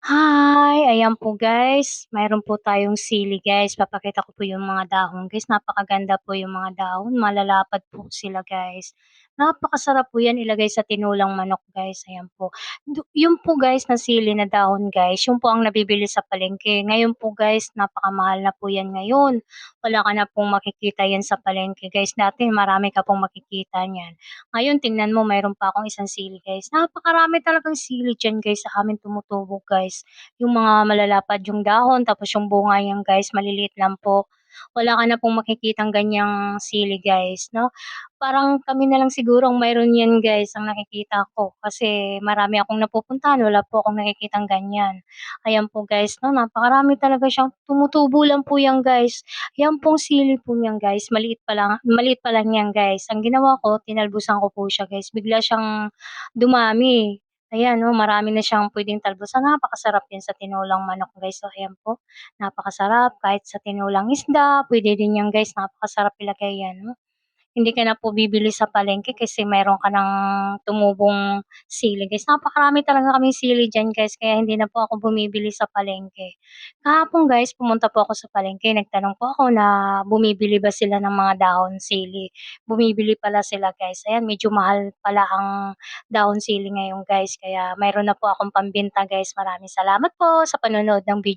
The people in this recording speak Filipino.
Hi! Ayan po guys, mayroon po tayong sili guys. Papakita ko po yung mga dahon guys. Napakaganda po yung mga dahon, malalapad po sila guys. Napakasarap po yan ilagay sa tinulang manok guys, ayan po. Yung po guys na sili na dahon guys, yung po ang nabibili sa palengke. Ngayon po guys, napakamahal na po yan ngayon. Wala ka na pong makikita yan sa palengke guys. Dati marami ka pong makikita niyan. Ngayon tingnan mo mayroon pa akong isang sili guys. Napakarami talagang sili diyan guys sa amin tumutubo guys. Yung mga malalapad yung dahon tapos yung bunga niyan guys maliliit lang po. Wala ka na pong makikitang ganyang sili guys 'no. Parang kami na lang siguro ang mayroon niyan guys ang nakikita ko kasi marami akong napupuntahan wala po akong nakikitang ganyan. Ayan po guys 'no, napakarami talaga siyang tumutubo lang po yan guys. Yan pong sili po niyan guys maliit pa lang yan guys. Ang ginawa ko tinalbusan ko po siya guys, bigla siyang dumami. Ayan 'no, marami na siyang puwedeng talbusan, napakasarap yan sa tinulang manok guys. So ayan po, napakasarap kahit sa tinulang isda, puwede din yan guys, napakasarap ilagay yan 'no. Hindi ka na po bibili sa palengke kasi meron ka ng tumubong sili guys. Napakarami talaga kaming sili diyan guys kaya hindi na po ako bumibili sa palengke. Kahapon guys pumunta po ako sa palengke, nagtanong po ako na bumibili ba sila ng mga dahon sili. Bumibili pala sila guys. Ayan medyo mahal pala ang dahon sili ngayon guys kaya mayroon na po akong pambenta guys. Maraming salamat po sa panonood ng video.